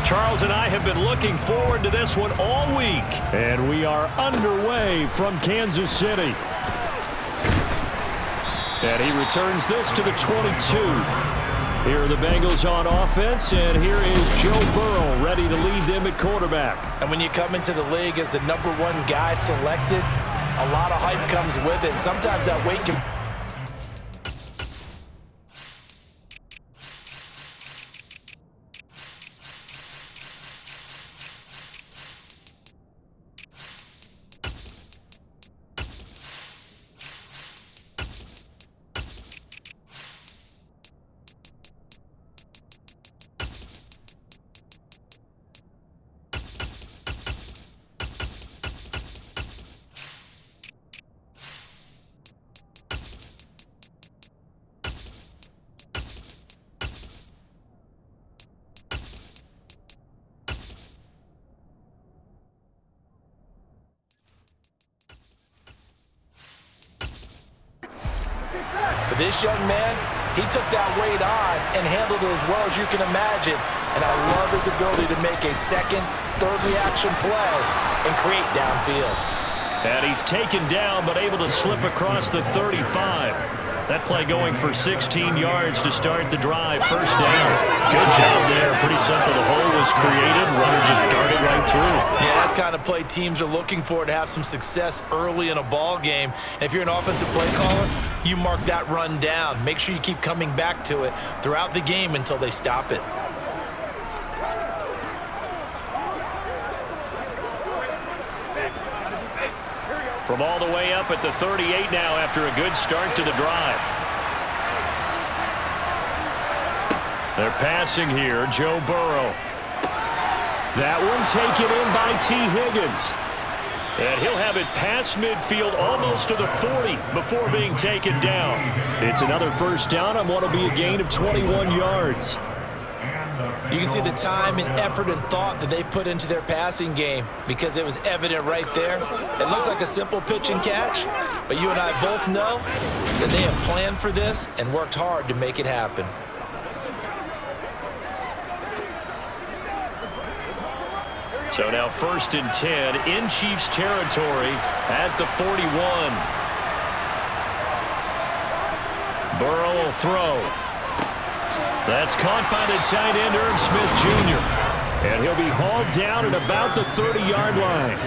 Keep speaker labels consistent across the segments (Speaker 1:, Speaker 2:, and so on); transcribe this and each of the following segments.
Speaker 1: Charles and I have been looking forward to this one all week. And we are underway from Kansas City. And he returns this to the 22. Here are the Bengals on offense, and here is Joe Burrow ready to lead them at quarterback.
Speaker 2: And when you come into the league as the #1 guy selected, a lot of hype comes with it. And sometimes that weight can... But this young man, he took that weight on and handled it as well as you can imagine. And I love his ability to make a second, third reaction play and create downfield.
Speaker 1: And he's taken down but able to slip across the 35. That play going for 16 yards to start the drive. First down. Good job there. Pretty simple. The hole was created. Runner just darted right through.
Speaker 2: Yeah, that's the kind of play teams are looking for to have some success early in a ball game. And if you're an offensive play caller, you mark that run down. Make sure you keep coming back to it throughout the game until they stop it.
Speaker 1: From all the way up at the 38 now after a good start to the drive. They're passing here, Joe Burrow. That one taken in by T. Higgins. And he'll have it past midfield almost to the 40 before being taken down. It's another first down on what will be a gain of 21 yards.
Speaker 2: You can see the time and effort and thought that they've put into their passing game because it was evident right there. It looks like a simple pitch and catch, but you and I both know that they have planned for this and worked hard to make it happen.
Speaker 1: So now 1st and 10 in Chiefs territory at the 41. Burrow will throw. That's caught by the tight end, Irv Smith Jr. And he'll be hauled down at about the 30-yard line.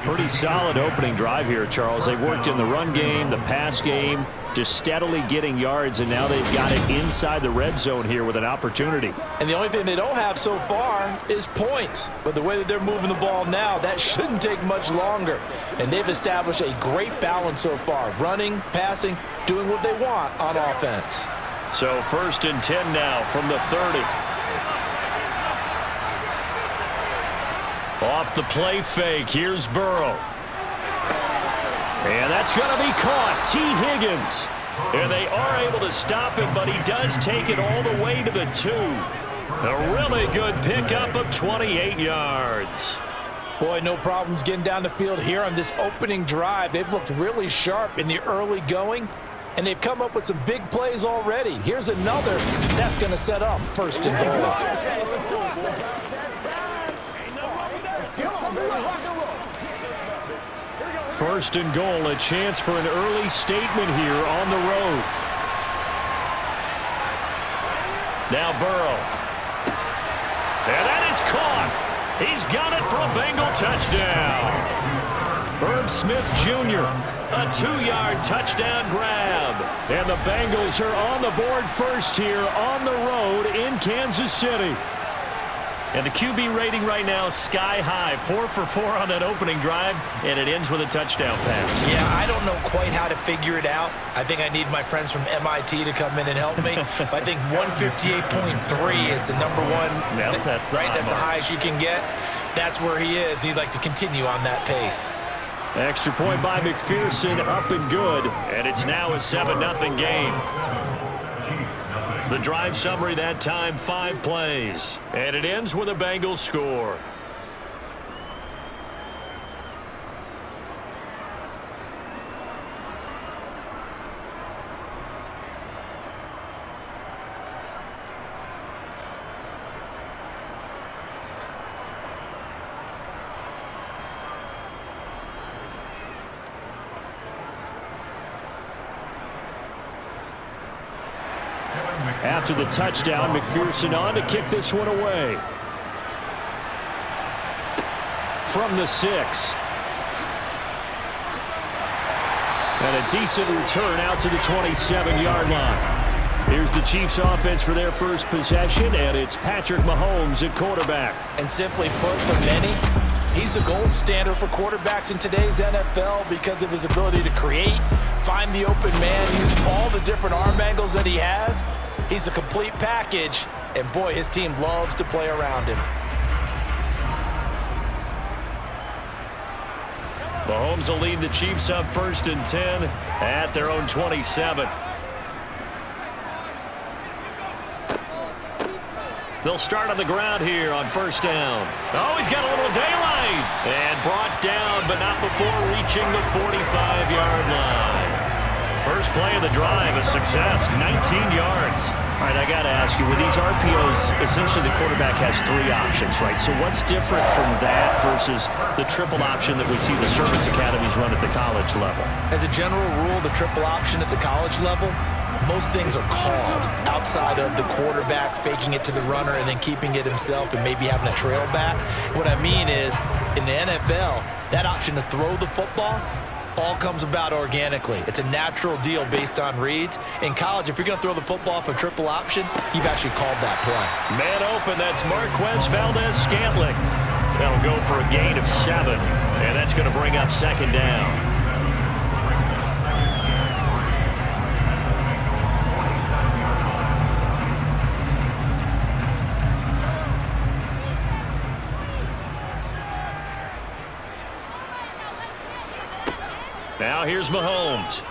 Speaker 1: Pretty solid opening drive here, Charles. They've worked in the run game, the pass game, just steadily getting yards, and now they've got it inside the red zone here with an opportunity.
Speaker 2: And the only thing they don't have so far is points. But the way that they're moving the ball now, that shouldn't take much longer. And they've established a great balance so far. Running, passing, doing what they want on offense.
Speaker 1: So 1st and 10 now from the 30. Off the play fake, here's Burrow. And that's going to be caught. T. Higgins. And they are able to stop him, but he does take it all the way to the 2. A really good pickup of 28 yards.
Speaker 2: Boy, no problems getting down the field here on this opening drive. They've looked really sharp in the early going, and they've come up with some big plays already. Here's another that's going to set up 1st and goal.
Speaker 1: First and goal, a chance for an early statement here on the road. Now Burrow. And that is caught. He's got it for a Bengal touchdown. Irv Smith Jr., a 2-yard touchdown grab. And the Bengals are on the board first here on the road in Kansas City. And the QB rating right now, sky high. 4 for 4 on that opening drive, and it ends with a touchdown pass.
Speaker 2: Yeah, I don't know quite how to figure it out. I think I need my friends from MIT to come in and help me. But I think 158.3 is the #1.
Speaker 1: No, that's the
Speaker 2: right. That's the highest you can get. That's where he is. He'd like to continue on that pace.
Speaker 1: Extra point by McPherson, up and good. And it's now a 7-0 game. The drive summary that time, 5 plays. And it ends with a Bengals score. After the touchdown, McPherson on to kick this one away. From the 6. And a decent return out to the 27-yard line. Here's the Chiefs offense for their first possession, and it's Patrick Mahomes at quarterback.
Speaker 2: And simply put, for many, he's the gold standard for quarterbacks in today's NFL because of his ability to create, find the open man, use all the different arm angles that he has. He's a complete package, and boy, his team loves to play around him.
Speaker 1: Mahomes will lead the Chiefs up 1st and 10 at their own 27. They'll start on the ground here on 1st down. Oh, he's got a little daylight. And brought down, but not before reaching the 45-yard line. First play of the drive, a success, 19 yards. All right, I got to ask you, with these RPOs, essentially the quarterback has 3 options, right? So what's different from that versus the triple option that we see the service academies run at the college level?
Speaker 2: As a general rule, the triple option at the college level, most things are called outside of the quarterback faking it to the runner and then keeping it himself and maybe having a trail back. What I mean is, in the NFL, that option to throw the football all comes about organically. It's a natural deal based on reads. In college, if you're going to throw the football for triple option, you've actually called that play.
Speaker 1: Man open, that's Marquez Valdez-Scantling. That'll go for a gain of 7, and that's going to bring up 2nd down. Now here's Mahomes.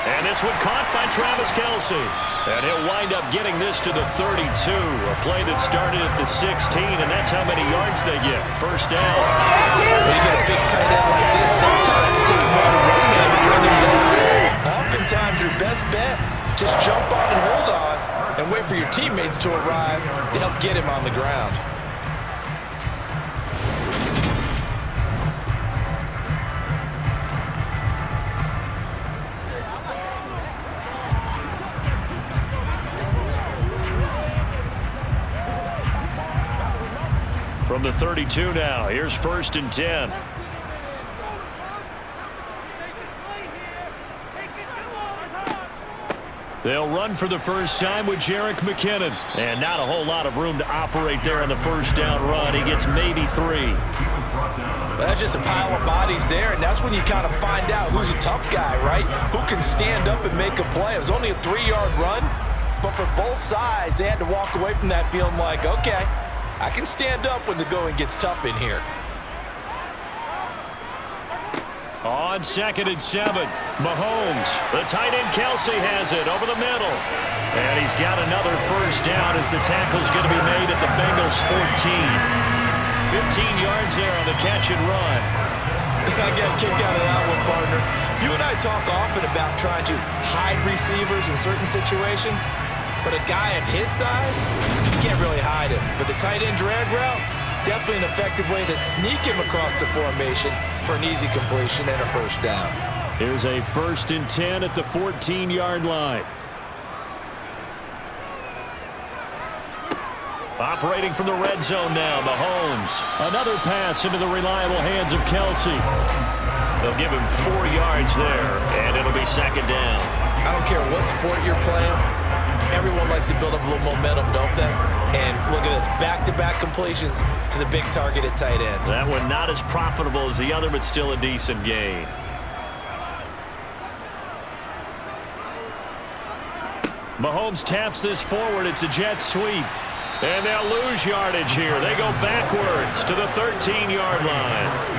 Speaker 1: And this one caught by Travis Kelce. And he'll wind up getting this to the 32. A play that started at the 16, and that's how many yards they get. 1st down.
Speaker 2: When you get a big tight end like this, sometimes it takes more to run than to bring him down. Oftentimes, your best bet, just jump on and hold on and wait for your teammates to arrive to help get him on the ground.
Speaker 1: From the 32 now, here's 1st and 10. They'll run for the first time with Jerick McKinnon. And not a whole lot of room to operate there on the 1st down run. He gets maybe 3.
Speaker 2: Well, that's just a pile of bodies there, and that's when you kind of find out who's a tough guy, right? Who can stand up and make a play. It was only a 3-yard run, but for both sides, they had to walk away from that feeling like, okay, I can stand up when the going gets tough in here.
Speaker 1: On 2nd and 7, Mahomes. The tight end Kelce has it over the middle. And he's got another 1st down as the tackle's going to be made at the Bengals 14. 15 yards there on the catch and run.
Speaker 2: I got a kick out of that one, partner. You and I talk often about trying to hide receivers in certain situations. But a guy of his size, you can't really hide him. But the tight end drag route, definitely an effective way to sneak him across the formation for an easy completion and a 1st down.
Speaker 1: Here's a 1st and 10 at the 14-yard line. Operating from the red zone now, Mahomes. Another pass into the reliable hands of Kelce. They'll give him 4 yards there, and it'll be 2nd down.
Speaker 2: I don't care what sport you're playing. Everyone likes to build up a little momentum, don't they? And look at this, back-to-back completions to the big target at tight end.
Speaker 1: That one not as profitable as the other, but still a decent gain. Mahomes taps this forward. It's a jet sweep. And they'll lose yardage here. They go backwards to the 13-yard line.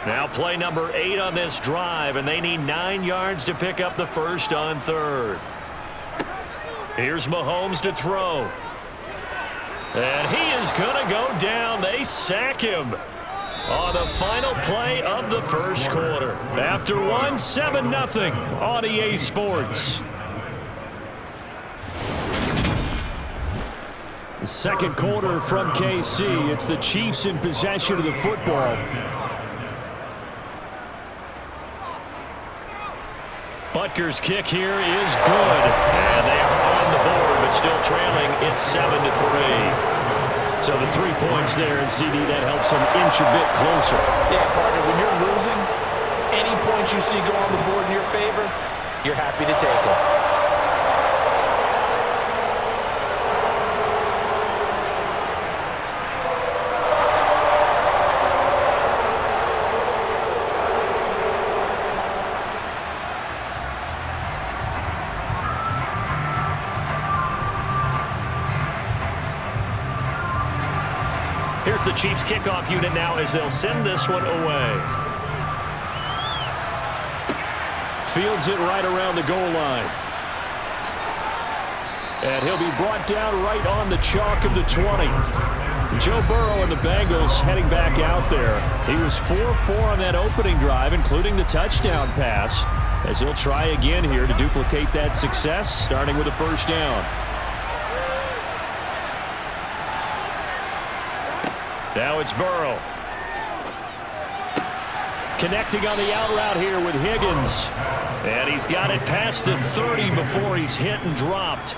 Speaker 1: Now play number 8 on this drive, and they need 9 yards to pick up the 1st on 3rd. Here's Mahomes to throw. And he is going to go down. They sack him on the final play of the 1st quarter. After 7-0 on EA Sports. Second quarter from KC. It's the Chiefs in possession of the football. Butker's kick here is good. And they are on the board, but still trailing. It's 7-3. So the 3 points there, and CD, that helps them inch a bit closer.
Speaker 2: Yeah, partner, when you're losing, any points you see go on the board in your favor, you're happy to take them.
Speaker 1: Here's the Chiefs kickoff unit now as they'll send this one away. Fields it right around the goal line. And he'll be brought down right on the chalk of the 20. Joe Burrow and the Bengals heading back out there. He was 4-4 on that opening drive, including the touchdown pass, as he'll try again here to duplicate that success, starting with a first down. Now it's Burrow. Connecting on the out route here with Higgins. And he's got it past the 30 before he's hit and dropped.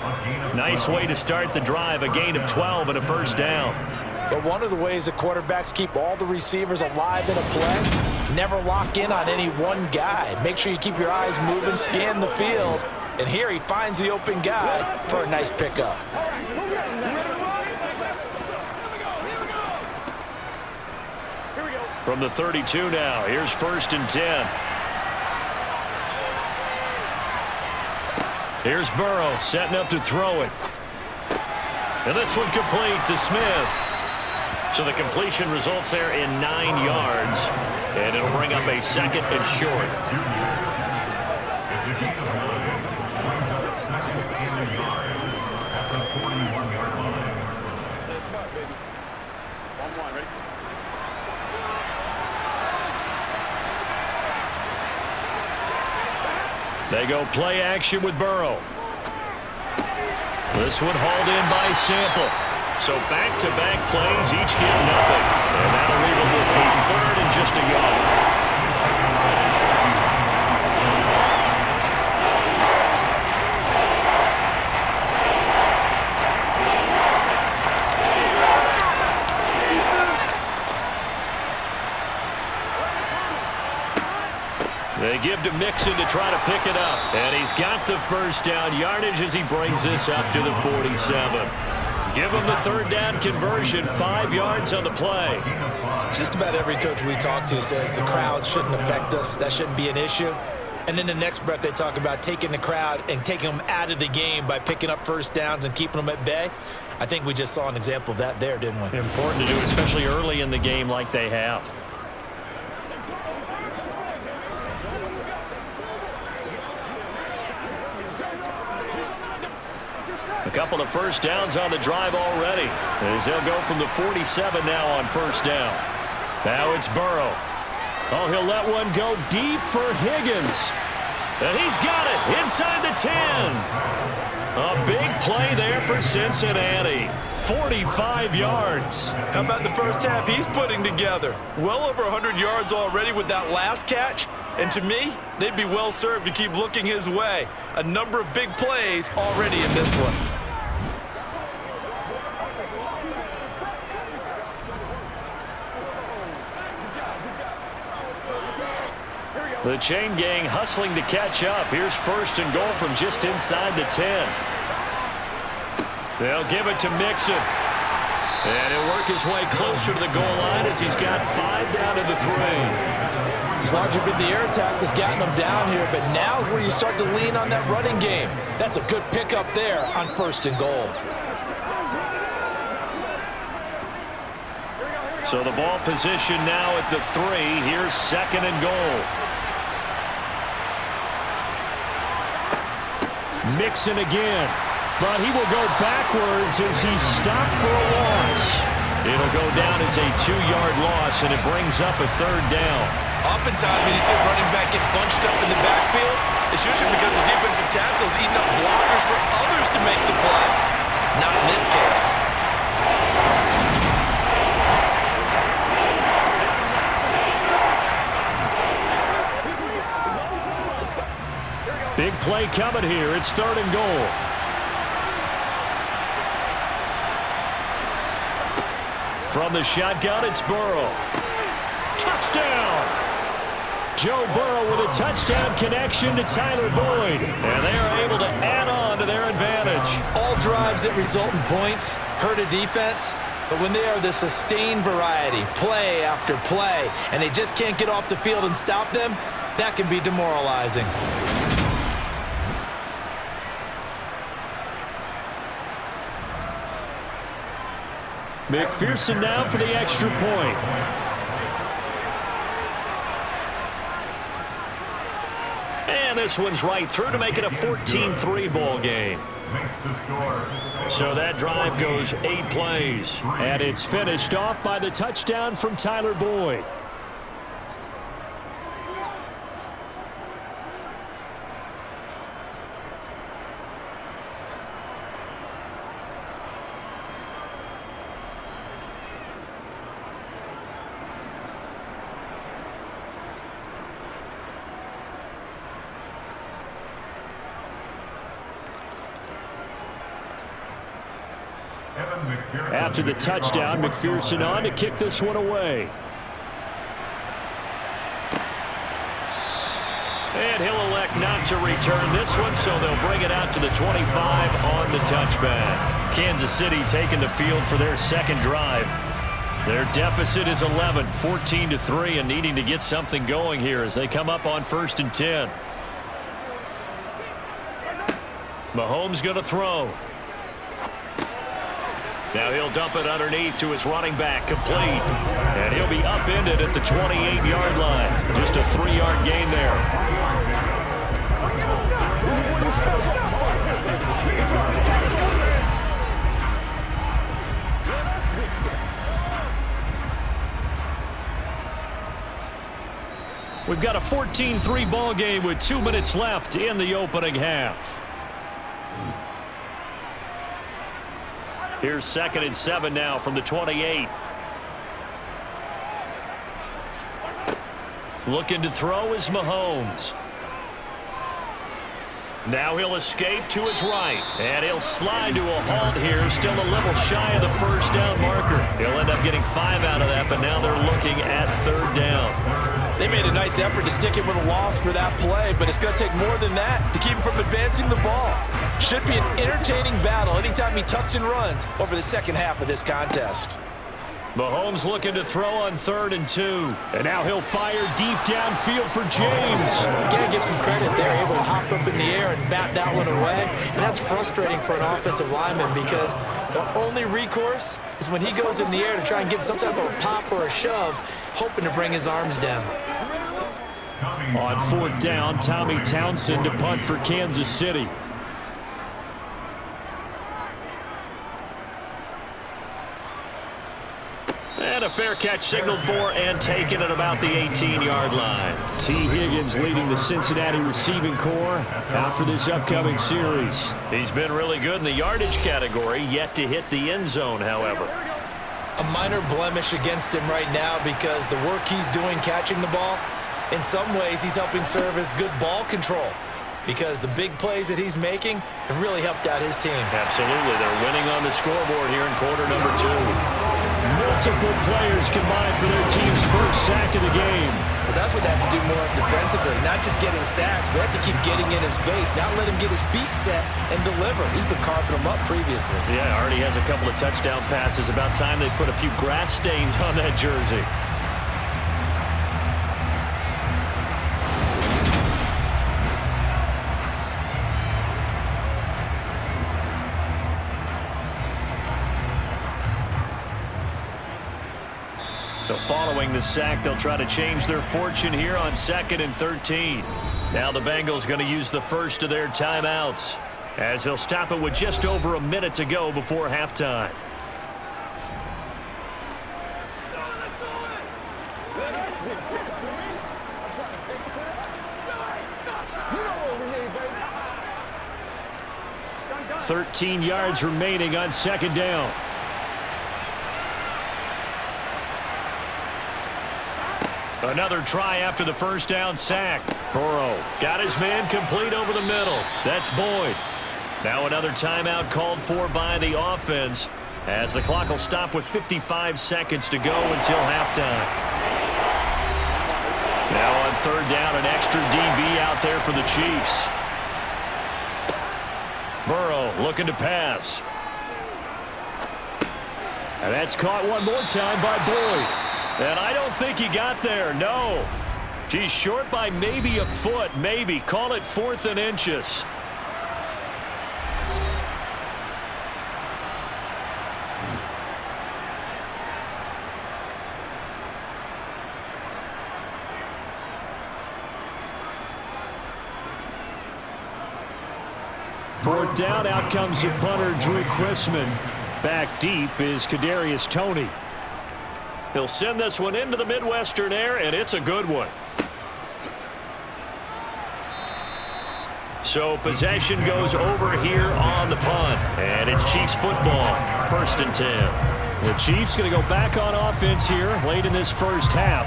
Speaker 1: Nice way to start the drive. A gain of 12 and a first down.
Speaker 2: But one of the ways that quarterbacks keep all the receivers alive in a play, never lock in on any one guy. Make sure you keep your eyes moving, scan the field. And here he finds the open guy for a nice pickup.
Speaker 1: From the 32 now, here's 1st and 10. Here's Burrow setting up to throw it. And this one complete to Smith. So the completion results there in 9 yards. And it'll bring up a second and short. They go play action with Burrow. This one hauled in by Sample. So back-to-back plays, each get nothing. And that'll leave them with a third and just a yard. They give to Mixon to try to pick it up. And he's got the first down yardage as he brings this up to the 47. Give him the third down conversion, 5 yards on the play.
Speaker 2: Just about every coach we talk to says the crowd shouldn't affect us. That shouldn't be an issue. And in the next breath, they talk about taking the crowd and taking them out of the game by picking up first downs and keeping them at bay. I think we just saw an example of that there, didn't we?
Speaker 1: Important to do, especially early in the game like they have. A couple of first downs on the drive already, as they'll go from the 47 now on first down. Now it's Burrow. Oh, he'll let one go deep for Higgins. And he's got it inside the 10. A big play there for Cincinnati. 45 yards.
Speaker 2: How about the first half he's putting together? Well over 100 yards already with that last catch. And to me, they'd be well served to keep looking his way. A number of big plays already in this one.
Speaker 1: The chain gang hustling to catch up. Here's 1st and goal from just inside the 10. They'll give it to Mixon. And he'll work his way closer to the goal line as he's got 5 down to the 3.
Speaker 2: It's largely been the air attack that's gotten them down here, but now is where you start to lean on that running game. That's a good pickup there on 1st and goal.
Speaker 1: So the ball position now at the 3. Here's 2nd and goal. Mixon again, but he will go backwards as he's stopped for a loss. It'll go down as a 2-yard loss, and it brings up a 3rd down.
Speaker 2: Oftentimes when you see a running back get bunched up in the backfield, it's usually because the defensive tackle is eating up blockers for others to make the play. Not in this case.
Speaker 1: Big play coming here. It's 3rd and goal. From the shotgun, it's Burrow. Touchdown! Joe Burrow with a touchdown connection to Tyler Boyd. And they are able to add on to their advantage.
Speaker 2: All drives that result in points hurt a defense, but when they are the sustained variety, play after play, and they just can't get off the field and stop them, that can be demoralizing.
Speaker 1: McPherson now for the extra point. And this one's right through to make it a 14-3 ball game. So that drive goes 8 plays. And it's finished off by the touchdown from Tyler Boyd. After the touchdown, McPherson on to kick this one away. And he'll elect not to return this one, so they'll bring it out to the 25 on the touchback. Kansas City taking the field for their second drive. Their deficit is 11, 14-3, and needing to get something going here as they come up on 1st and 10. Mahomes going to throw. Now he'll dump it underneath to his running back, complete. And he'll be upended at the 28-yard line. Just a 3-yard gain there. We've got a 14-3 ball game with 2 minutes left in the opening half. Here's 2nd and 7 now from the 28. Looking to throw is Mahomes. Now he'll escape to his right. And he'll slide to a halt here. Still a little shy of the 1st down marker. He'll end up getting 5 out of that, but now they're looking at 3rd down.
Speaker 2: They made a nice effort to stick him with a loss for that play, but it's going to take more than that to keep him from advancing the ball. Should be an entertaining battle anytime he tucks and runs over the second half of this contest.
Speaker 1: Mahomes looking to throw on 3rd and 2. And now he'll fire deep downfield for James.
Speaker 2: You got to give some credit. They're able to hop up in the air and bat that one away. And that's frustrating for an offensive lineman because the only recourse is when he goes in the air to try and give some type of a pop or a shove, hoping to bring his arms down.
Speaker 1: On 4th down, Tommy Townsend to punt for Kansas City. And a fair catch signaled for and taken at about the 18-yard line. T. Higgins leading the Cincinnati receiving corps out for this upcoming series. He's been really good in the yardage category, yet to hit the end zone, however.
Speaker 2: A minor blemish against him right now because the work he's doing catching the ball, in some ways he's helping serve as good ball control because the big plays that he's making have really helped out his team.
Speaker 1: Absolutely. They're winning on the scoreboard here in quarter number 2. Multiple players combined for their team's first sack of the game.
Speaker 2: Well, that's what they have to do more defensively, not just getting sacks, but have to keep getting in his face, not let him get his feet set and deliver. He's been carving them up previously.
Speaker 1: Yeah, already has a couple of touchdown passes. About time they put a few grass stains on that jersey. So following the sack, they'll try to change their fortune here on 2nd and 13. Now the Bengals going to use the first of their timeouts as they'll stop it with just over a minute to go before halftime. "13 yards remaining on 2nd down. Another try after the first down sack. Burrow got his man complete over the middle. That's Boyd. Now another timeout called for by the offense as the clock will stop with 55 seconds to go until halftime. Now on third down, an extra DB out there for the Chiefs. Burrow looking to pass. And that's caught one more time by Boyd. And I don't think he got there, no. He's short by maybe a foot, maybe. Call it 4th and inches. Fourth down, out comes the punter, Drew Chrisman. Back deep is Kadarius Toney. He'll send this one into the Midwestern air, and it's a good one. So possession goes over here on the punt, and it's Chiefs football, 1st and 10. The Chiefs going to go back on offense here late in this first half.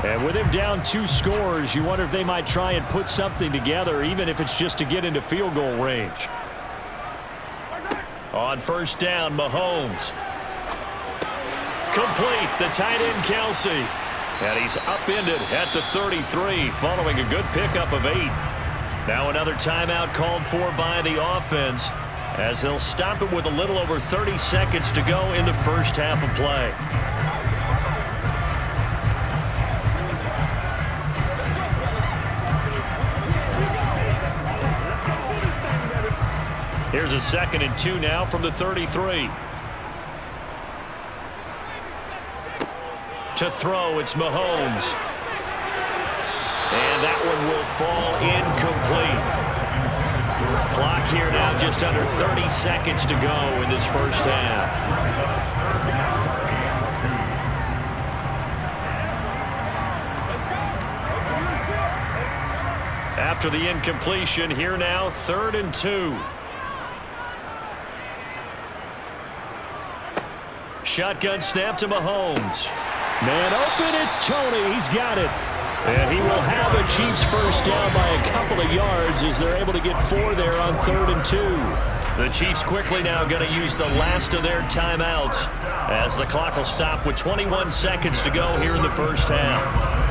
Speaker 1: And with him down 2 scores, you wonder if they might try and put something together, even if it's just to get into field goal range. On first down, Mahomes. Complete, the tight end, Kelsey. And he's upended at the 33, following a good pickup of 8. Now another timeout called for by the offense, as they'll stop it with a little over 30 seconds to go in the first half of play. Here's a 2nd and 2 now from the 33. To throw, it's Mahomes. And that one will fall incomplete. Clock here now just under 30 seconds to go in this first half. After the incompletion, here now, 3rd and 2. Shotgun snap to Mahomes. Man open, it's Toney. He's got it. And he will have a Chiefs first down by a couple of yards as they're able to get 4 there on 3rd and 2. The Chiefs quickly now going to use the last of their timeouts as the clock will stop with 21 seconds to go here in the first half.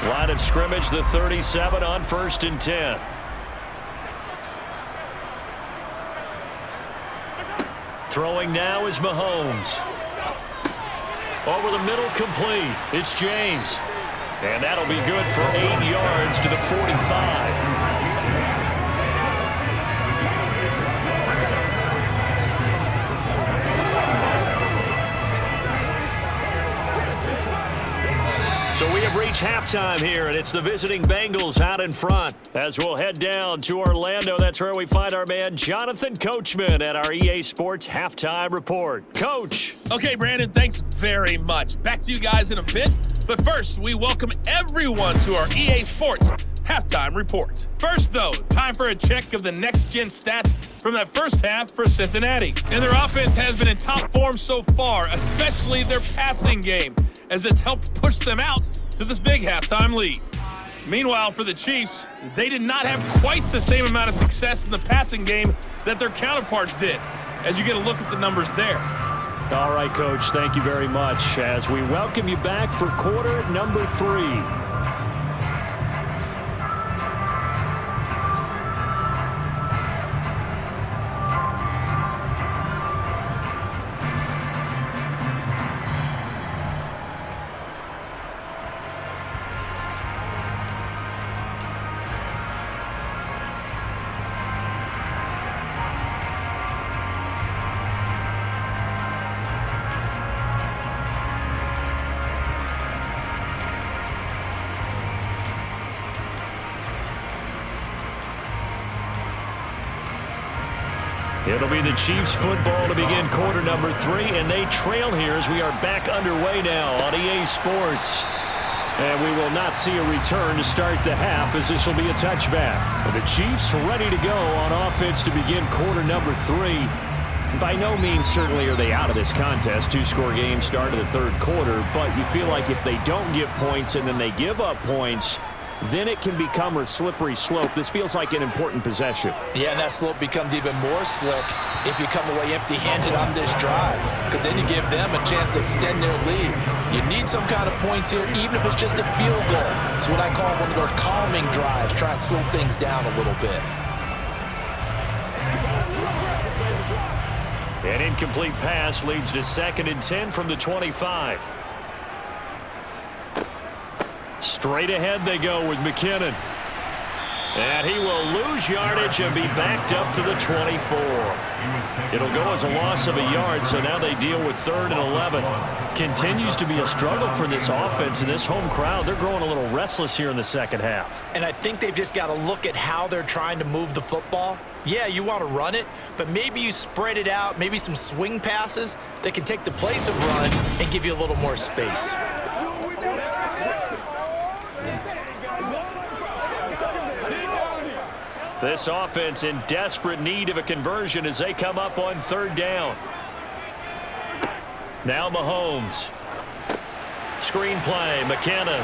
Speaker 1: Line of scrimmage, the 37 on 1st and 10. Throwing now is Mahomes. Over the middle, complete. It's James. And that'll be good for 8 yards to the 45. So we have reached halftime here, and it's the visiting Bengals out in front. As we'll head down to Orlando, that's where we find our man Jonathan Coachman at our EA Sports Halftime Report. Coach.
Speaker 3: Okay, Brandon, thanks very much. Back to you guys in a bit. But first, we welcome everyone to our EA Sports Halftime Report. First, though, time for a check of the next-gen stats from that first half for Cincinnati. And their offense has been in top form so far, especially their passing game, as it's helped push them out to this big halftime lead. Meanwhile, for the Chiefs, they did not have quite the same amount of success in the passing game that their counterparts did, as you get a look at the numbers there.
Speaker 1: All right, Coach, thank you very much as we welcome you back for quarter number 3. It'll be the Chiefs football to begin quarter number 3, and they trail here as we are back underway now on EA Sports. And we will not see a return to start the half, as this will be a touchback. And the Chiefs ready to go on offense to begin quarter number 3. By no means certainly are they out of this contest. 2-score game start of the third quarter, but you feel like if they don't get points and then they give up points, then it can become a slippery slope. This feels like an important possession.
Speaker 2: Yeah, and that slope becomes even more slick if you come away empty-handed on this drive, because then you give them a chance to extend their lead. You need some kind of points here, even if it's just a field goal. It's what I call one of those calming drives, try and slow things down a little bit.
Speaker 1: An incomplete pass leads to 2nd and 10 from the 25. Straight ahead they go with McKinnon. And he will lose yardage and be backed up to the 24. It'll go as a loss of a yard, so now they deal with 3rd and 11. Continues to be a struggle for this offense and this home crowd. They're growing a little restless here in the second half.
Speaker 2: And I think they've just got to look at how they're trying to move the football. Yeah, you want to run it, but maybe you spread it out, maybe some swing passes that can take the place of runs and give you a little more space.
Speaker 1: This offense in desperate need of a conversion as they come up on 3rd down. Now Mahomes. Screen play, McKinnon.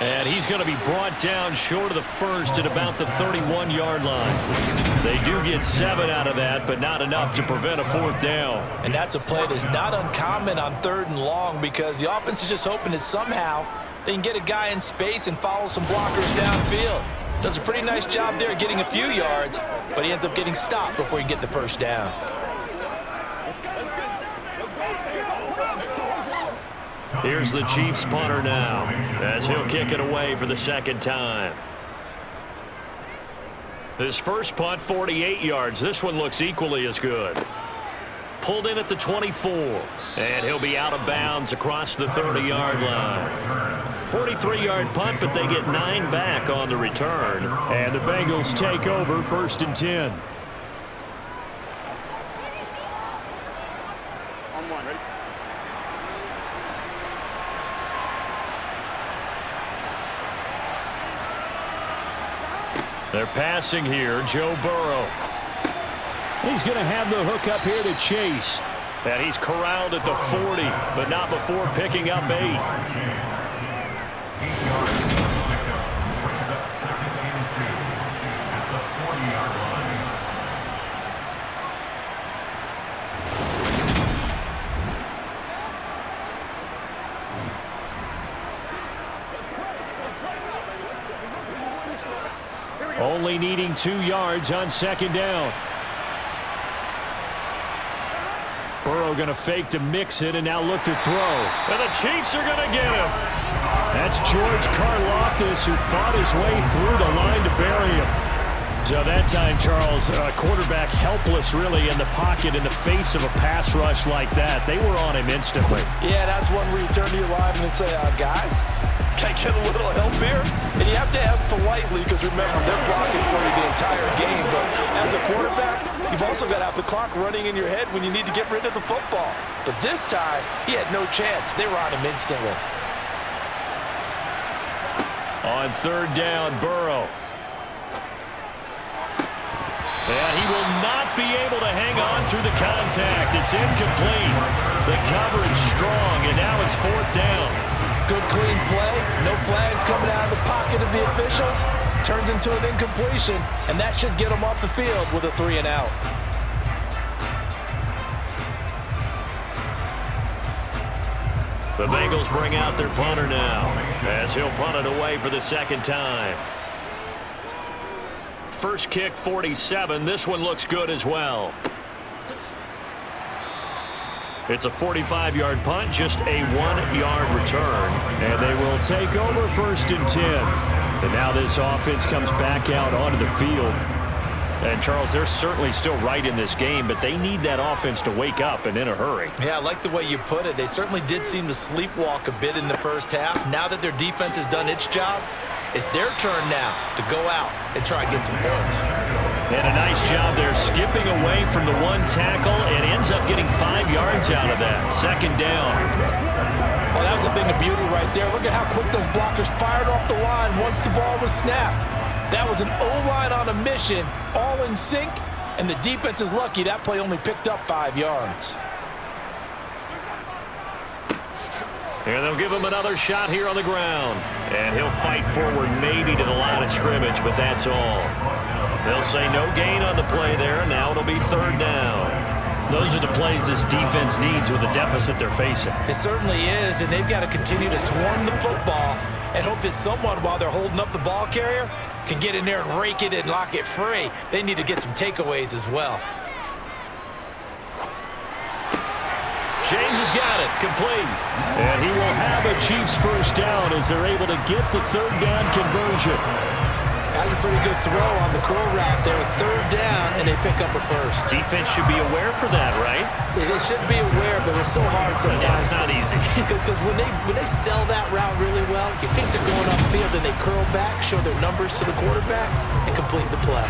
Speaker 1: And he's going to be brought down short of the first at about the 31-yard line. They do get 7 out of that, but not enough to prevent a 4th down.
Speaker 2: And that's a play that's not uncommon on 3rd and long, because the offense is just hoping that somehow they can get a guy in space and follow some blockers downfield. Does a pretty nice job there getting a few yards, but he ends up getting stopped before he can get the first down.
Speaker 1: Here's the Chiefs punter now, as he'll kick it away for the 2nd time. His first punt, 48 yards. This one looks equally as good. Pulled in at the 24, and he'll be out of bounds across the 30-yard line. 43-yard punt, but they get 9 back on the return. And the Bengals take over 1st and 10. They're passing here, Joe Burrow. He's going to have the hook up here to Chase. And he's corralled at the 40, but not before picking up 8. Only needing 2 yards on 2nd down. Burrow going to fake to mix it and now look to throw. And the Chiefs are going to get him. That's George Karlaftis, who fought his way through the line to bury him. So that time, Charles, quarterback helpless really in the pocket in the face of a pass rush like that. They were on him instantly.
Speaker 2: Yeah, that's one where you turn to your lineman and say, guys, can I get a little help here? And you have to ask politely, because remember, they're blocking for you the entire game. But as a quarterback, you've also got to have the clock running in your head when you need to get rid of the football. But this time, he had no chance. They were on him instantly.
Speaker 1: On 3rd down, Burrow. And he will not be able to hang on through the contact. It's incomplete. The coverage strong, and now it's 4th down.
Speaker 2: Good clean play. No flags coming out of the pocket of the officials. Turns into an incompletion, and that should get them off the field with a 3 and out.
Speaker 1: The Bengals bring out their punter now, as he'll punt it away for the 2nd time. First kick, 47. This one looks good as well. It's a 45-yard punt, just a 1-yard return. And they will take over 1st and 10. And now this offense comes back out onto the field. And, Charles, they're certainly still right in this game, but they need that offense to wake up and in a hurry.
Speaker 2: Yeah, I like the way you put it. They certainly did seem to sleepwalk a bit in the first half. Now that their defense has done its job, it's their turn now to go out and try and get some points.
Speaker 1: And a nice job there skipping away from the one tackle and ends up getting 5 yards out of that. Second down.
Speaker 2: Well, that was a thing of beauty right there. Look at how quick those blockers fired off the line once the ball was snapped. That was an O-line on a mission, all in sync, and the defense is lucky that play only picked up 5 yards.
Speaker 1: And they'll give him another shot here on the ground. And he'll fight forward maybe to the line of scrimmage, but that's all. They'll say no gain on the play there. Now it'll be third down. Those are the plays this defense needs with the deficit they're facing.
Speaker 2: It certainly is, and they've got to continue to swarm the football and hope that someone, while they're holding up the ball carrier, can get in there and rake it and lock it free. They need to get some takeaways as well.
Speaker 1: James has got it, complete. And he will have a Chiefs first down as they're able to get the third down conversion.
Speaker 2: That's a pretty good throw on the curl wrap there. Third down, and they pick up a first.
Speaker 1: Defense should be aware for that, right?
Speaker 2: They should be aware, but it's so hard sometimes.
Speaker 1: It's not easy.
Speaker 2: Because when they sell that route really well, you think they're going upfield, and they curl back, show their numbers to the quarterback, and complete the play.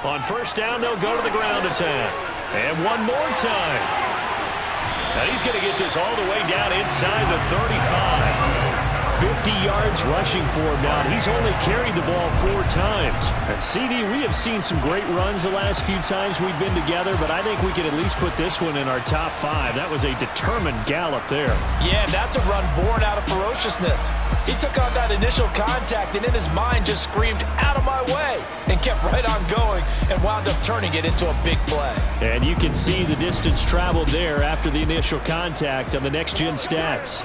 Speaker 1: On first down, they'll go to the ground attack. And one more time. Now he's going to get this all the way down inside the 35. 50 yards rushing for him now. He's only carried the ball 4 times. At CD, we have seen some great runs the last few times we've been together, but I think we can at least put this one in our top 5. That was a determined gallop there.
Speaker 2: Yeah, that's a run born out of ferociousness. He took on that initial contact and in his mind just screamed, "Out of my way," and kept right on going and wound up turning it into a big play.
Speaker 1: And you can see the distance traveled there after the initial contact on the next-gen stats.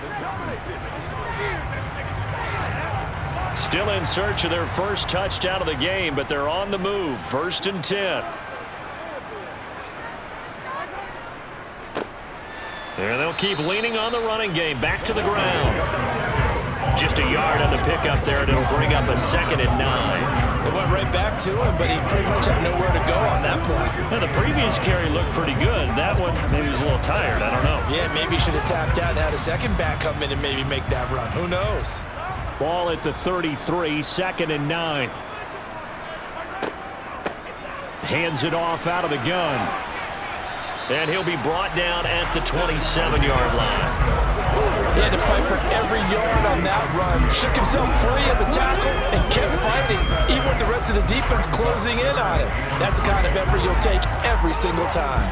Speaker 1: Still in search of their first touchdown of the game, but they're on the move. 1st and 10. And they'll keep leaning on the running game. Back to the ground. Just a yard on the pickup there, and it'll bring up a 2nd and 9.
Speaker 2: It went right back to him, but he pretty much had nowhere to go on that play.
Speaker 1: Now, the previous carry looked pretty good. That one, maybe he was a little tired. I don't know.
Speaker 2: Yeah, maybe he should have tapped out and had a second back come in and maybe make that run. Who knows?
Speaker 1: Ball at the 33, 2nd and 9. Hands it off out of the gun. And he'll be brought down at the 27-yard line.
Speaker 2: He had to fight for every yard on that run. Shook himself free of the tackle and kept fighting, even with the rest of the defense closing in on him. That's the kind of effort you'll take every single time.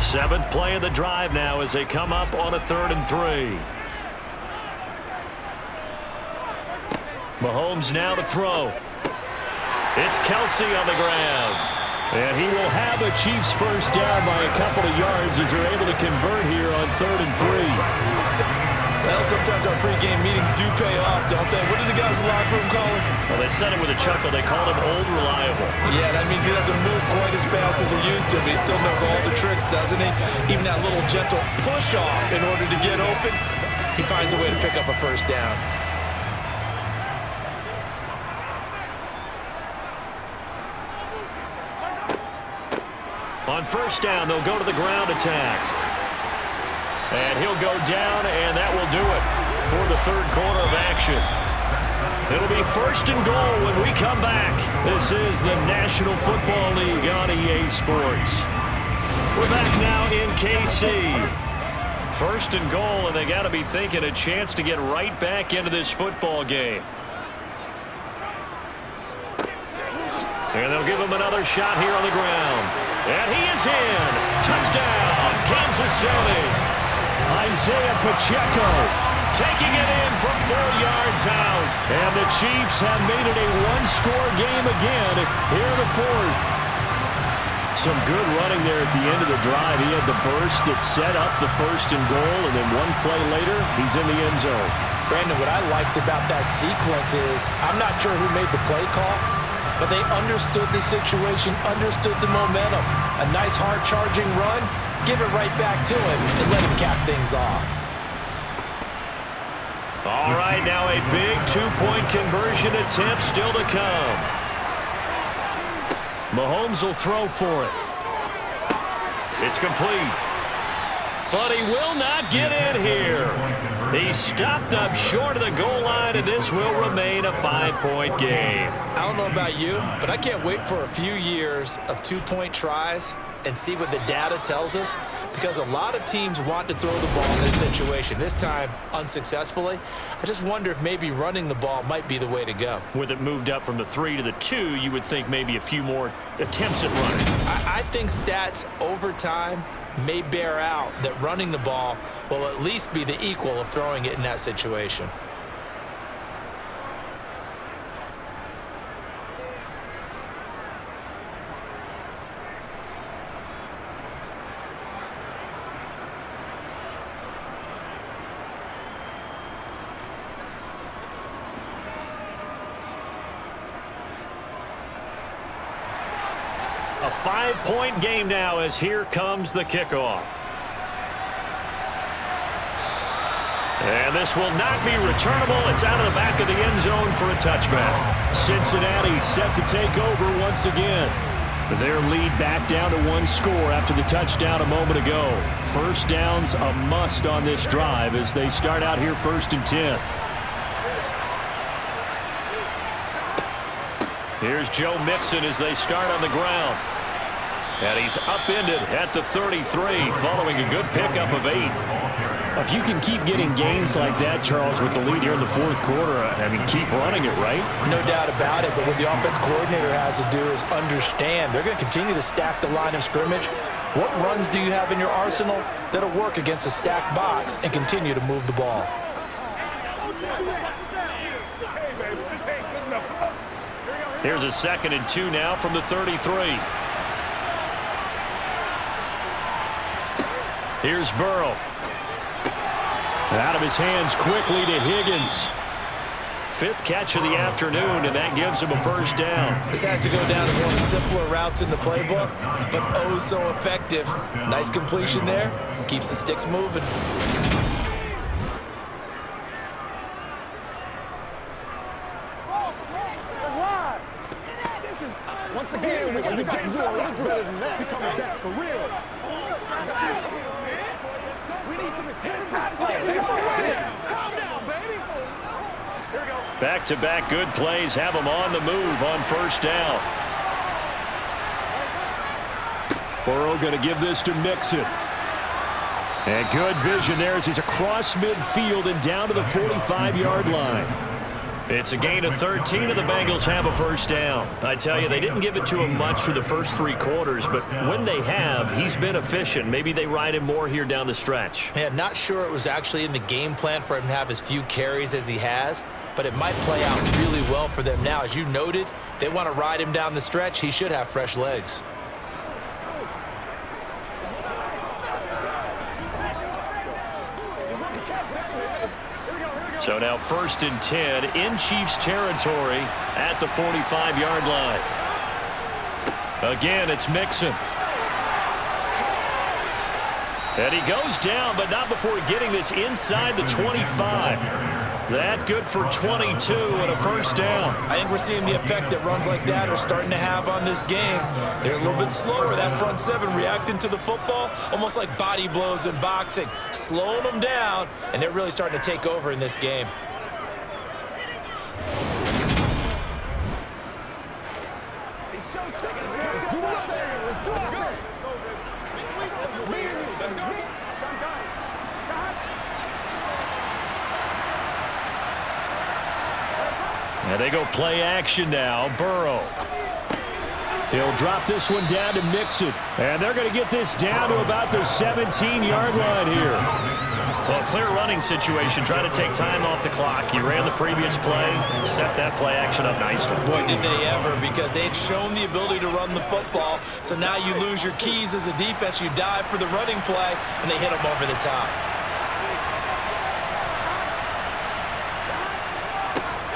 Speaker 1: 7th play of the drive now as they come up on a 3rd and 3. Mahomes now to throw. It's Kelsey on the ground. And he will have a Chiefs first down by a couple of yards as they're able to convert here on 3rd and 3.
Speaker 2: Well, sometimes our pregame meetings do pay off, don't they? What do the guys in the locker room call him?
Speaker 1: Well, they said it with a chuckle. They called him Old Reliable.
Speaker 2: Yeah, that means he doesn't move quite as fast as he used to, but he still knows all the tricks, doesn't he? Even that little gentle push-off in order to get open, he finds a way to pick up a first down.
Speaker 1: On first down, they'll go to the ground attack. And he'll go down, and that will do it for the 3rd quarter of action. It'll be 1st and goal when we come back. This is the National Football League on EA Sports. We're back now in KC. 1st and goal, and they got to be thinking a chance to get right back into this football game. And they'll give him another shot here on the ground. And he is in. Touchdown, Kansas City. Isaiah Pacheco taking it in from 4 yards out. And the Chiefs have made it a one-score game again here in the 4th. Some good running there at the end of the drive. He had the burst that set up the 1st and goal, and then one play later, he's in the end zone.
Speaker 2: Brandon, what I liked about that sequence is I'm not sure who made the play call, but they understood the situation, understood the momentum. A nice hard-charging run, give it right back to him, and let him cap things off.
Speaker 1: All right, now a big 2-point conversion attempt still to come. Mahomes will throw for it. It's complete. but he will not get in here. He's stopped up short of the goal line, and this will remain a 5-point game.
Speaker 2: I don't know about you, but I can't wait for a few years of 2-point tries and see what the data tells us, because a lot of teams want to throw the ball in this situation. This time, unsuccessfully. I just wonder if maybe running the ball might be the way to go.
Speaker 1: With it moved up from the 3 to the 2, you would think maybe a few more attempts at running.
Speaker 2: I think stats over time may bear out that running the ball will at least be the equal of throwing it in that situation.
Speaker 1: A 5-point game now as here comes the kickoff. And this will not be returnable. It's out of the back of the end zone for a touchback. Cincinnati set to take over once again. Their lead back down to 1 score after the touchdown a moment ago. First down's a must on this drive as they start out here 1st and 10. Here's Joe Mixon as they start on the ground. And he's upended at the 33 following a good pickup of 8. If you can keep getting gains like that, Charles, with the lead here in the 4th quarter, I mean, keep running it, right?
Speaker 2: No doubt about it, but what the offense coordinator has to do is understand they're going to continue to stack the line of scrimmage. What runs do you have in your arsenal that'll work against a stacked box and continue to move the ball?
Speaker 1: Here's a 2nd and 2 now from the 33. Here's Burrow. Out of his hands quickly to Higgins. 5th catch of the afternoon, and that gives him a first down.
Speaker 2: This has to go down as one of the simpler routes in the playbook, but oh so effective. Nice completion there. Keeps the sticks moving.
Speaker 4: Once again, we got to do a lot better than that. We're coming back for real. We need some attention. Calm down, baby. Here we go.
Speaker 1: Back-to-back good plays have him on the move on first down. Burrow going to give this to Mixon. And good vision there as he's across midfield and down to the 45-yard line. It's a gain of 13, and the Bengals have a first down. I tell you, they didn't give it to him much for the first 3 quarters, but when they have, he's been efficient. Maybe they ride him more here down the stretch.
Speaker 2: Yeah, not sure it was actually in the game plan for him to have as few carries as he has, but it might play out really well for them now. As you noted, if they want to ride him down the stretch, he should have fresh legs.
Speaker 1: So now 1st and 10 in Chiefs territory at the 45-yard line. Again, it's Mixon. And he goes down, but not before getting this inside the 25. That good for 22 and a first down.
Speaker 2: I think we're seeing the effect that runs like that are starting to have on this game. They're a little bit slower, that front 7 reacting to the football, almost like body blows in boxing, slowing them down, and they're really starting to take over in this game.
Speaker 4: It's showtime. Let's do our thing. Let's do our thing. Let's go.
Speaker 1: And they go play action now. Burrow. He'll drop this one down to Mixon. And they're going to get this down to about the 17-yard line here. Well, clear running situation. Trying to take time off the clock. You ran the previous play. Set that play action up nicely.
Speaker 2: Boy, did they ever, because they had shown the ability to run the football. So now you lose your keys as a defense. You dive for the running play, and they hit them over the top.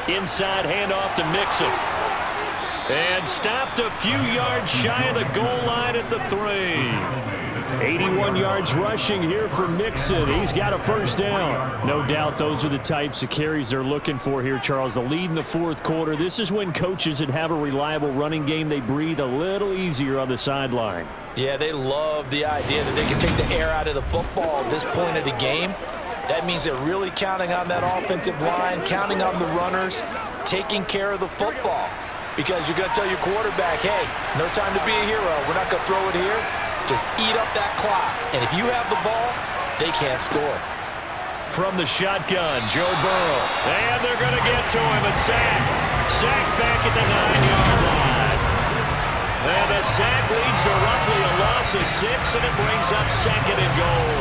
Speaker 1: Inside handoff to Mixon. And stopped a few yards shy of the goal line at the 3. 81 yards rushing here for Mixon. He's got a first down. No doubt those are the types of carries they're looking for here, Charles. The lead in the fourth quarter. This is when coaches that have a reliable running game, they breathe a little easier on the sideline.
Speaker 2: Yeah, they love the idea that they can take the air out of the football at this point of the game. That means they're really counting on that offensive line, counting on the runners, taking care of the football. Because you're going to tell your quarterback, hey, no time to be a hero. We're not going to throw it here. Just eat up that clock. And if you have the ball, they can't score.
Speaker 1: From the shotgun, Joe Burrow. And they're going to get to him. A sack. Sack back at the 9-yard line. And the sack leads to roughly a loss of 6, and it brings up 2nd and goal.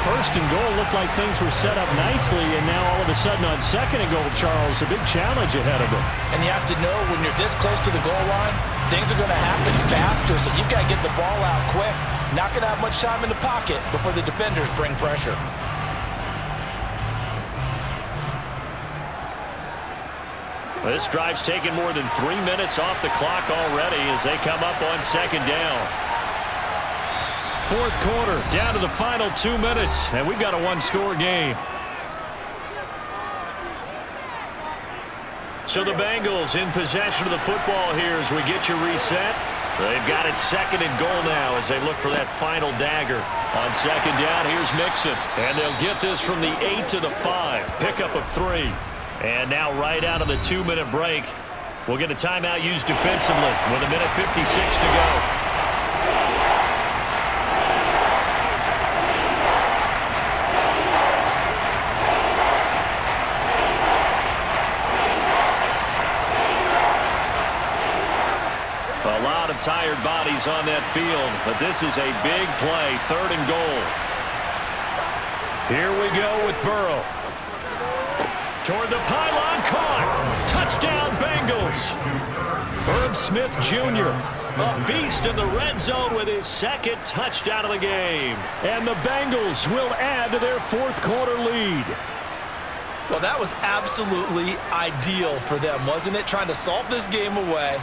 Speaker 1: First and goal looked like things were set up nicely, and now all of a sudden on 2nd and goal, Charles, a big challenge ahead of them.
Speaker 2: And you have to know when you're this close to the goal line, things are going to happen faster, so you've got to get the ball out quick. Not going to have much time in the pocket before the defenders bring pressure.
Speaker 1: This drive's taken more than 3 minutes off the clock already as they come up on 2nd down. Fourth quarter, down to the final 2 minutes, and we've got a one-score game. So the Bengals in possession of the football here as we get you reset. They've got it 2nd and goal now as they look for that final dagger. On 2nd down, here's Mixon. And they'll get this from the 8 to the 5. Pickup of 3. And now right out of the 2-minute break, we'll get a timeout used defensively with 1:56 to go. A lot of tired bodies on that field, but this is a big play, 3rd and goal. Here we go with Burrow. Toward the pylon, caught. Touchdown, Bengals. Irv Smith Jr., a beast in the red zone with his 2nd touchdown of the game. And the Bengals will add to their fourth quarter lead.
Speaker 2: Well, that was absolutely ideal for them, wasn't it? Trying to salt this game away.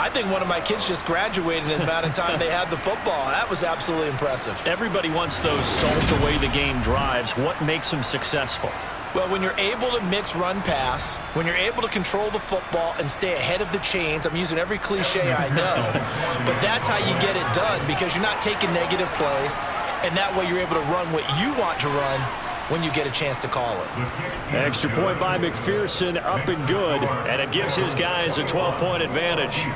Speaker 2: I think one of my kids just graduated in the amount of time they had the football. That was absolutely impressive.
Speaker 1: Everybody wants those salt away the game drives. What makes them successful?
Speaker 2: Well, when you're able to mix run pass, when you're able to control the football and stay ahead of the chains, I'm using every cliche I know, but that's how you get it done because you're not taking negative plays, and that way you're able to run what you want to run when you get a chance to call it.
Speaker 1: Extra point by McPherson, up and good, and it gives his guys a 12-point advantage.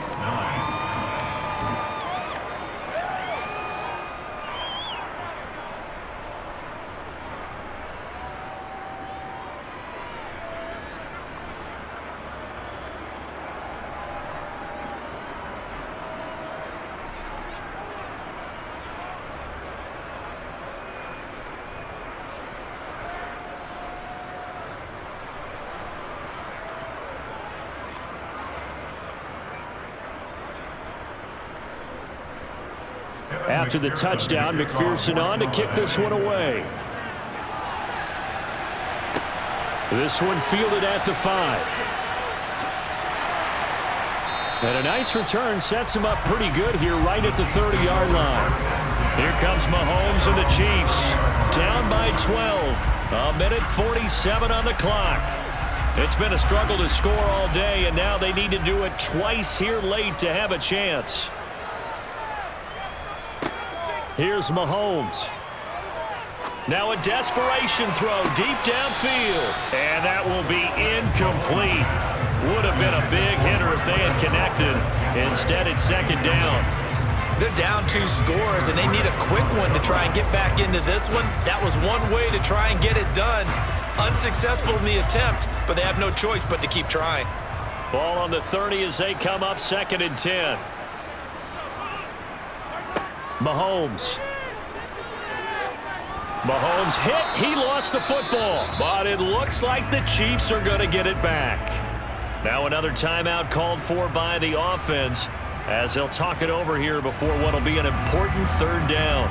Speaker 1: After the touchdown, McPherson on to kick this one away. This one fielded at the 5. And a nice return sets him up pretty good here right at the 30-yard line. Here comes Mahomes and the Chiefs. Down by 12. 1:47 on the clock. It's been a struggle to score all day, and now they need to do it twice here late to have a chance. Here's Mahomes. Now a desperation throw deep downfield. And that will be incomplete. Would have been a big hitter if they had connected. Instead, it's 2nd down.
Speaker 2: They're down 2 scores, and they need a quick one to try and get back into this one. That was one way to try and get it done. Unsuccessful in the attempt, but they have no choice but to keep trying.
Speaker 1: Ball on the 30 as they come up 2nd and 10. Mahomes hit. He lost the football, but it looks like the Chiefs are going to get it back. Now another timeout called for by the offense as they'll talk it over here before what will be an important 3rd down.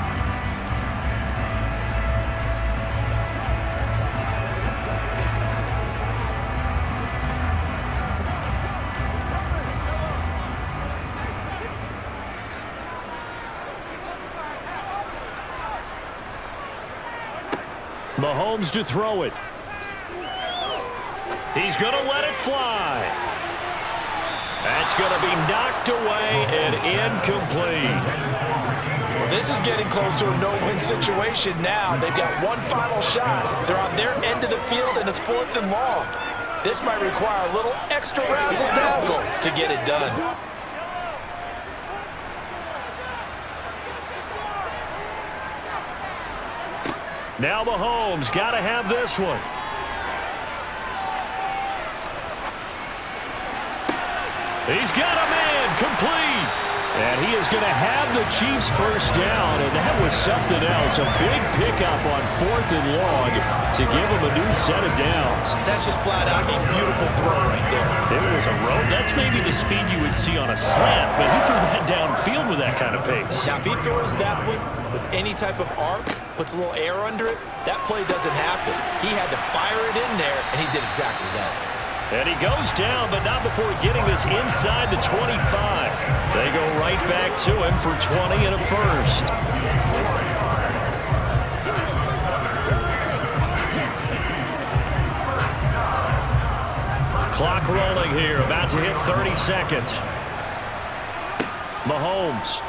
Speaker 1: Mahomes to throw it. He's going to let it fly. That's going to be knocked away and incomplete.
Speaker 2: Well, this is getting close to a no-win situation now. They've got one final shot. They're on their end of the field, and it's 4th and long. This might require a little extra razzle-dazzle to get it done.
Speaker 1: Now Mahomes got to have this one. He's got a man complete. And he is going to have the Chiefs first down, and that was something else. A big pickup on 4th and long to give him a new set of downs.
Speaker 2: That's just flat out a beautiful throw right there.
Speaker 1: It was a road. That's maybe the speed you would see on a slant, but he threw that downfield with that kind of pace.
Speaker 2: Now, if he throws that one with any type of arc, puts a little air under it, that play doesn't happen. He had to fire it in there, and he did exactly that.
Speaker 1: And he goes down, but not before getting this inside the 25. They go right back to him for 20 and a first. Clock rolling here, about to hit 30 seconds. Mahomes.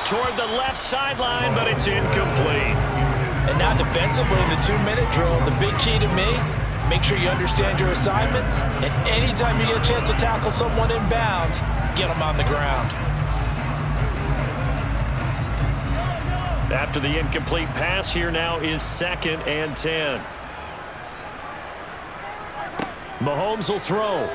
Speaker 1: Toward the left sideline, but it's incomplete.
Speaker 2: And now defensively in the 2-minute drill, the big key to me, make sure you understand your assignments, and anytime you get a chance to tackle someone in bounds, get them on the ground.
Speaker 1: After the incomplete pass, here now is 2nd and 10. Mahomes will throw.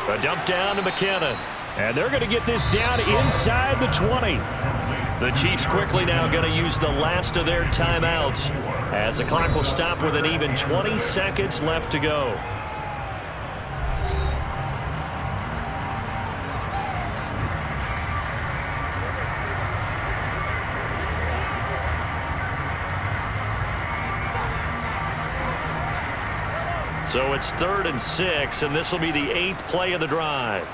Speaker 1: A dump down to McKinnon. And they're going to get this down inside the 20. The Chiefs quickly now going to use the last of their timeouts as the clock will stop with an even 20 seconds left to go. So it's 3rd and 6, and this will be the 8th play of the drive.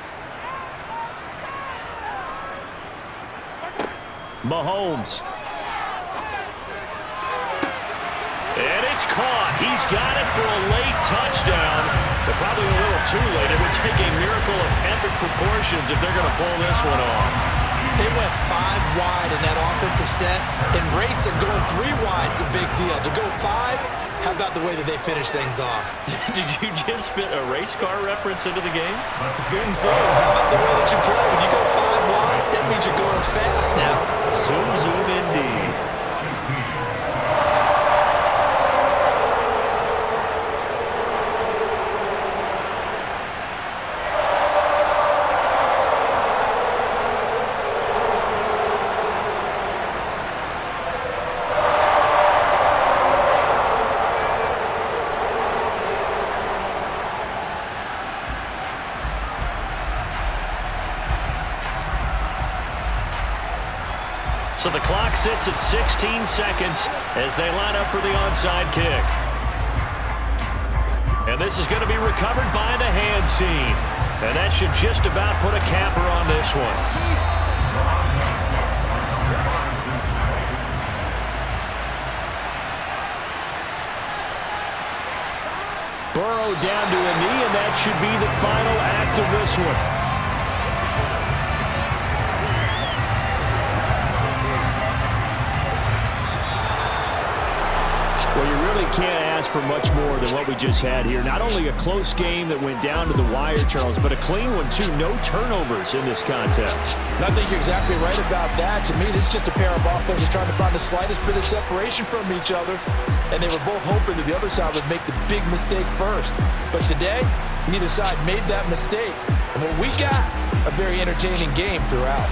Speaker 1: Mahomes. And it's caught. He's got it for a late touchdown, but probably a little too late. It would take a miracle of epic proportions if they're going to pull this one off.
Speaker 2: They went 5 wide in that offensive set, and racing going 3 wide's a big deal. To go 5, how about the way that they finish things off?
Speaker 1: Did you just fit a race car reference into the game?
Speaker 2: Zoom, zoom. How about the way that you play? When you go 5 wide, that means you're going fast now.
Speaker 1: Zoom, zoom indeed. So the clock sits at 16 seconds as they line up for the onside kick. And this is going to be recovered by the hands team. And that should just about put a capper on this one. Burrow down to a knee, and that should be the final act of this one. Well, you really can't ask for much more than what we just had here. Not only a close game that went down to the wire, Charles, but a clean one, too. No turnovers in this contest.
Speaker 2: I think you're exactly right about that. To me, this is just a pair of offenses trying to find the slightest bit of separation from each other, and they were both hoping that the other side would make the big mistake first. But today, neither side made that mistake. And what we got, a very entertaining game throughout.